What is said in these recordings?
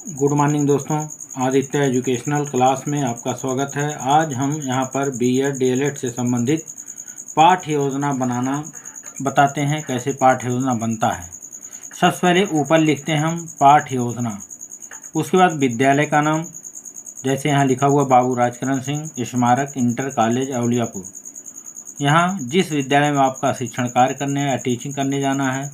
Good morning दोस्तों, Aditya educational class में आपका स्वागत है। आज हम यहाँ पर बीएड डीएलएड से संबंधित पाठ्य योजना बनाना बताते हैं। कैसे पाठ्य योजना बनता है। सबसे पहले ऊपर लिखते हैं हम पाठ्य योजना। उसके बाद विद्यालय का नाम, जैसे यहाँ लिखा हुआ बाबू राजकरण सिंह स्मारक इंटर कॉलेज अवलियापुर। यहाँ जिस विद्यालय में आपका शिक्षण कार्य करने या टीचिंग करने जाना है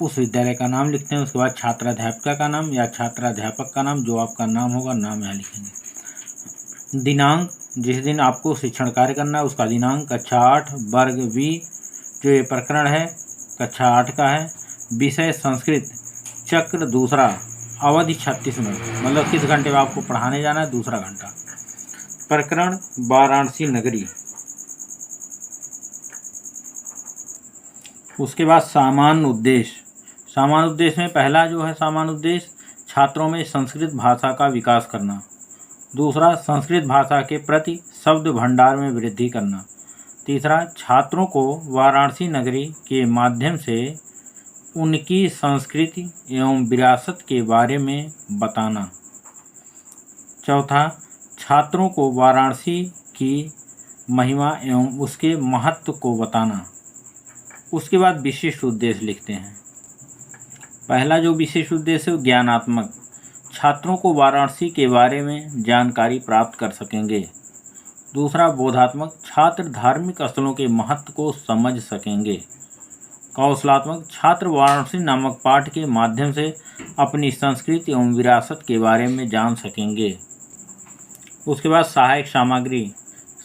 उस विद्यालय का नाम लिखते हैं। उसके बाद छात्राध्यापिका का नाम या छात्राध्यापक का नाम, जो आपका नाम होगा नाम यहाँ लिखेंगे। दिनांक, जिस दिन आपको शिक्षण कार्य करना है उसका दिनांक। कक्षा 8 वर्ग बी, जो ये प्रकरण है कक्षा 8 का है। विषय संस्कृत, चक्र दूसरा, अवधि 36 मिनट, मतलब किस घंटे में आपको पढ़ाने जाना है, दूसरा घंटा। प्रकरण वाराणसी नगरी। उसके बाद सामान्य उद्देश्य। सामान्य उद्देश्य में पहला जो है सामान्य उद्देश्य, छात्रों में संस्कृत भाषा का विकास करना। दूसरा, संस्कृत भाषा के प्रति शब्द भंडार में वृद्धि करना। तीसरा, छात्रों को वाराणसी नगरी के माध्यम से उनकी संस्कृति एवं विरासत के बारे में बताना। चौथा, छात्रों को वाराणसी की महिमा एवं उसके महत्व को बताना। उसके बाद विशिष्ट उद्देश्य लिखते हैं। पहला जो विशिष्ट उद्देश्य है ज्ञानात्मक, छात्रों को वाराणसी के बारे में जानकारी प्राप्त कर सकेंगे। दूसरा, बोधात्मक, छात्र धार्मिक स्थलों के महत्व को समझ सकेंगे। कौशलात्मक, छात्र वाराणसी नामक पाठ के माध्यम से अपनी संस्कृति एवं विरासत के बारे में जान सकेंगे। उसके बाद सहायक सामग्री।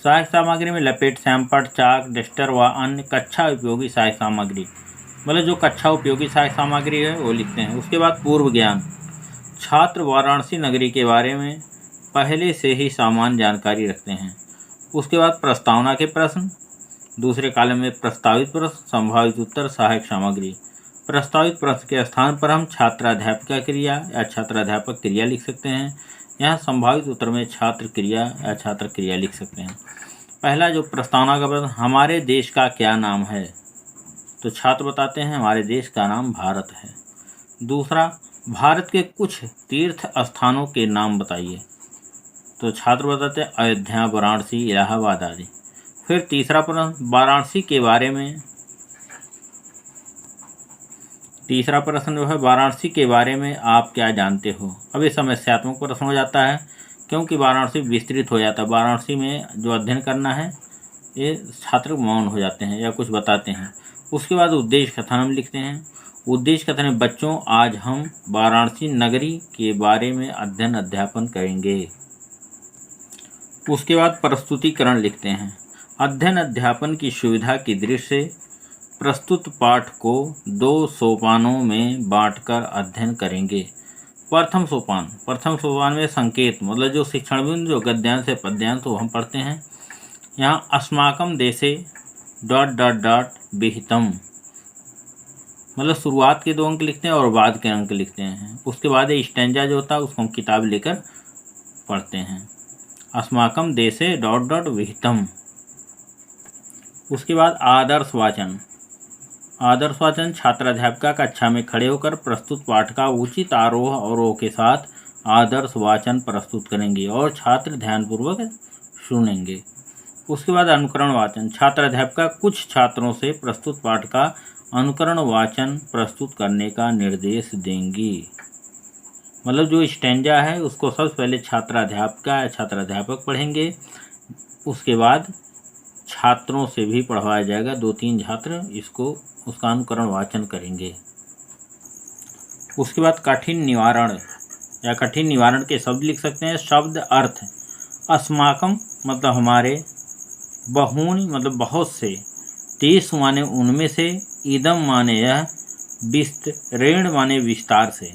सहायक सामग्री में लपेट, सैंपट, चाक, डस्टर व अन्य कक्षा उपयोगी सहायक सामग्री, मतलब जो कक्षा उपयोगी सहायक सामग्री है वो लिखते हैं। उसके बाद पूर्व ज्ञान, छात्र वाराणसी नगरी के बारे में पहले से ही सामान्य जानकारी रखते हैं। उसके बाद प्रस्तावना के प्रश्न, दूसरे कॉलम में प्रस्तावित प्रश्न, संभावित उत्तर, सहायक सामग्री। प्रस्तावित प्रश्न के स्थान पर हम छात्राध्यापिका क्रिया या छात्राध्यापक क्रिया लिख सकते हैं। यहाँ संभावित उत्तर में छात्र क्रिया या छात्र क्रिया लिख सकते हैं। पहला जो प्रस्तावना का प्रश्न, हमारे देश का क्या नाम है, तो छात्र बताते हैं हमारे देश का नाम भारत है। दूसरा, भारत के कुछ तीर्थ स्थानों के नाम बताइए, तो छात्र बताते हैं अयोध्या, वाराणसी, इलाहाबाद आदि। फिर तीसरा प्रश्न, वाराणसी के बारे में, तीसरा प्रश्न जो है वाराणसी के बारे में आप क्या जानते हो। अब ये समस्यात्मक प्रश्न हो जाता है क्योंकि वाराणसी विस्तृत हो जाता है। वाराणसी में जो अध्ययन करना है ये छात्र मौन हो जाते हैं या कुछ बताते हैं। उसके बाद उद्देश्य कथन हम लिखते हैं। उद्देश्य कथन में बच्चों, आज हम वाराणसी नगरी के बारे में अध्ययन अध्यापन करेंगे। उसके बाद प्रस्तुतिकरण लिखते हैं। अध्ययन अध्यापन की सुविधा की दृष्टि से प्रस्तुत पाठ को 2 सोपानों में बांटकर अध्ययन करेंगे। प्रथम सोपान में संकेत, मतलब जो शिक्षण बिंदु, जो गद्यांश से पद्यांश तो हम पढ़ते हैं। यहाँ अस्माकं देशे ... विहितम, मतलब शुरुआत के 2 अंक लिखते हैं और बाद के अंक लिखते हैं। उसके बाद ये स्टैंजा जो होता है उसको हम किताब लेकर पढ़ते हैं। अस्माकं देशे ... विहितम। उसके बाद आदर्श वाचन। आदर्श वाचन, छात्राध्यापिका कक्षा में खड़े होकर प्रस्तुत पाठ का उचित आरोह अवरोह के साथ आदर्श वाचन प्रस्तुत करेंगे और छात्र ध्यानपूर्वक सुनेंगे। उसके बाद अनुकरण वाचन, छात्राध्यापिका कुछ छात्रों से प्रस्तुत पाठ का अनुकरण वाचन प्रस्तुत करने का निर्देश देंगी। मतलब जो स्टैंजा है उसको सबसे पहले छात्राध्यापिका या छात्राध्यापक पढ़ेंगे, उसके बाद छात्रों से भी पढ़वाया जाएगा। 2-3 छात्र इसको उसका अनुकरण वाचन करेंगे। उसके बाद कठिन निवारण या कठिन निवारण के शब्द लिख सकते हैं। शब्द अर्थ, अस्माकं मतलब हमारे, बहूनि मतलब बहुत से, तेषु माने उनमें से, इदम माने यह, विस्तरेण माने विस्तार से।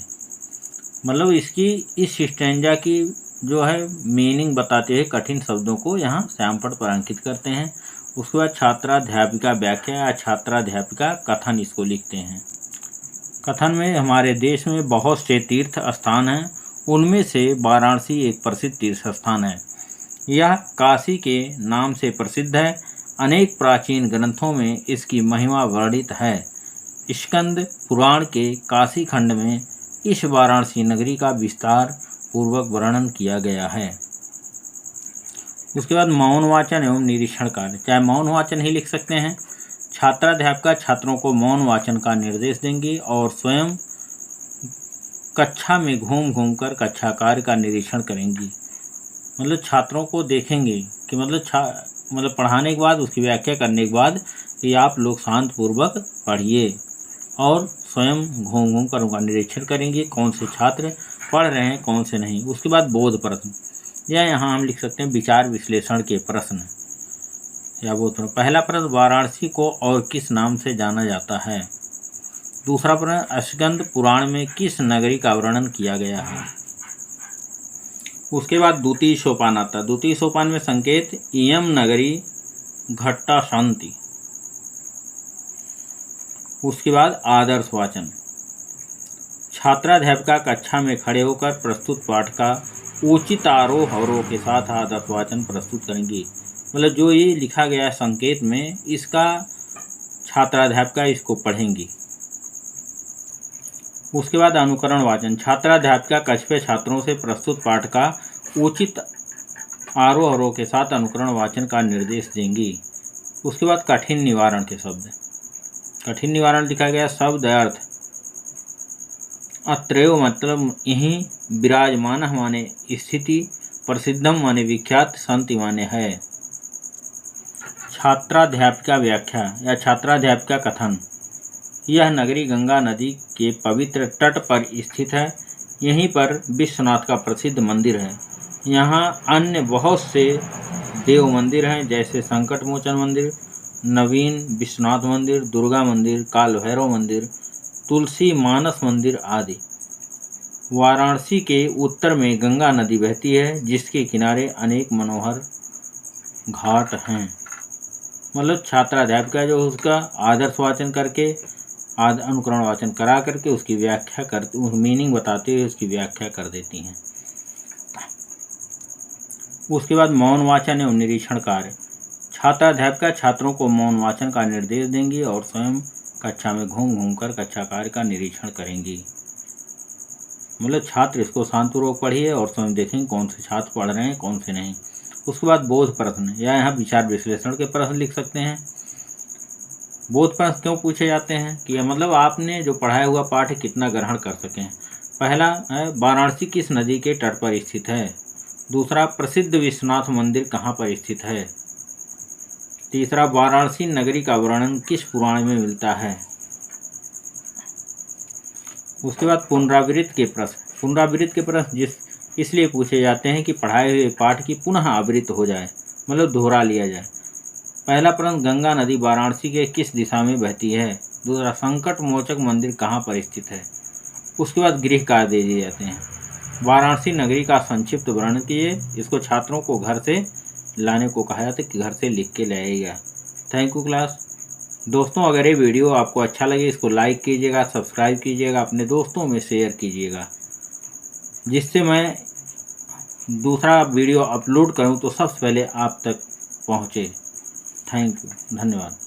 मतलब इसकी इस स्टैंजा की जो है मीनिंग बताते हुए कठिन शब्दों को यहाँ सैंपट पर अंकित करते हैं। उसके बाद छात्राध्यापिका व्याख्या या छात्राध्यापिका कथन इसको लिखते हैं। कथन में हमारे देश में बहुत से तीर्थ स्थान हैं, उनमें से वाराणसी एक प्रसिद्ध तीर्थ स्थान है। यह काशी के नाम से प्रसिद्ध है। अनेक प्राचीन ग्रंथों में इसकी महिमा वर्णित है। स्कंद पुराण के काशी खंड में इस वाराणसी नगरी का विस्तार पूर्वक वर्णन किया गया है। उसके बाद मौन वाचन एवं निरीक्षण कार्य, चाहे मौन वाचन ही लिख सकते हैं। छात्राध्यापिका छात्रों को मौन वाचन का निर्देश देंगी और स्वयं कक्षा में घूम घूम कर कक्षा कार्य का निरीक्षण करेंगी। मतलब छात्रों को देखेंगे कि मतलब पढ़ाने के बाद उसकी व्याख्या करने के बाद कि आप लोग शांतपूर्वक पढ़िए और स्वयं घूम घूम कर उनका निरीक्षण करेंगे, कौन से छात्र पढ़ रहे हैं कौन से नहीं। उसके बाद बोध प्रश्न, या यहाँ हम लिख सकते हैं विचार विश्लेषण के प्रश्न या बोध प्रश्न। पहला प्रश्न, वाराणसी को और किस नाम से जाना जाता है। दूसरा प्रश्न, स्कंद पुराण में किस नगरी का वर्णन किया गया है। उसके बाद द्वितीय सोपान आता है। द्वितीय सोपान में संकेत, इयम नगरी घट्टा शांति। उसके बाद आदर्श वाचन, छात्राध्यापिका कक्षा में खड़े होकर प्रस्तुत पाठ का उचित आरोह अवरोह के साथ आदर्श वाचन प्रस्तुत करेंगी। मतलब जो ये लिखा गया है संकेत में, इसका छात्राध्यापिका इसको पढ़ेंगी। उसके बाद अनुकरण वाचन, छात्राध्यापिका कक्ष पे छात्रों से प्रस्तुत पाठ का उचित आरोह अवरोह के साथ अनुकरण वाचन का निर्देश देंगी। उसके बाद कठिन निवारण के शब्द, कठिन निवारण लिखा गया शब्द अर्थ, अत्रैव मतलब यहीं, विराजमान माने स्थिति, प्रसिद्धम माने विख्यात, संति माने है। छात्राध्यापिका व्याख्या या छात्राध्यापिका कथन, यह नगरी गंगा नदी के पवित्र तट पर स्थित है। यहीं पर विश्वनाथ का प्रसिद्ध मंदिर है। यहाँ अन्य बहुत से देव मंदिर हैं, जैसे संकट मोचन मंदिर, नवीन विश्वनाथ मंदिर, दुर्गा मंदिर, काल भैरव मंदिर, तुलसी मानस मंदिर आदि। वाराणसी के उत्तर में गंगा नदी बहती है, जिसके किनारे अनेक मनोहर घाट हैं। मतलब छात्राध्यापिका जो उसका आदर्श वाचन करके अनुकरण वाचन करा करके उसकी व्याख्या करती, मीनिंग बताते हुए उसकी व्याख्या कर देती हैं। उसके बाद मौन वाचन एवं निरीक्षण कार्य, छात्राध्यापिका छात्रों को मौन वाचन का निर्देश देंगी और स्वयं कक्षा में घूम घूम कर कक्षा कार्य का निरीक्षण करेंगी। मतलब छात्र इसको शांतपूर्वक पढ़िए और स्वयं देखेंगे कौन से छात्र पढ़ रहे हैं कौन से नहीं। उसके बाद बोध प्रश्न, या यहाँ विचार विश्लेषण के प्रश्न लिख सकते हैं। बोध प्रश्न क्यों पूछे जाते हैं कि मतलब आपने जो पढ़ाया हुआ पाठ कितना ग्रहण कर सकें। पहला है, वाराणसी किस नदी के तट पर स्थित है। दूसरा, प्रसिद्ध विश्वनाथ मंदिर कहाँ पर स्थित है। तीसरा, वाराणसी नगरी का वर्णन किस पुराण में मिलता है। उसके बाद पुनरावृत्त के प्रश्न, पुनरावृत्त के प्रश्न इसलिए पूछे जाते हैं कि पढ़ाए हुए पाठ की पुनः आवृत्त हो जाए, मतलब दोहरा लिया जाए। पहला प्रश्न, गंगा नदी वाराणसी के किस दिशा में बहती है। दूसरा, संकट मोचक मंदिर कहाँ पर स्थित है। उसके बाद गृह कार्य दे दिए जाते हैं। वाराणसी नगरी का संक्षिप्त वर्णन कीजिए। इसको छात्रों को घर से लाने को कहा जाता है कि घर से लिख के लाइएगा। Thank you class. दोस्तों, अगर ये वीडियो आपको अच्छा लगे इसको लाइक कीजिएगा, सब्सक्राइब कीजिएगा, अपने दोस्तों में शेयर कीजिएगा, जिससे मैं दूसरा वीडियो अपलोड करूं तो सबसे पहले आप तक पहुंचे। थैंक यू, धन्यवाद।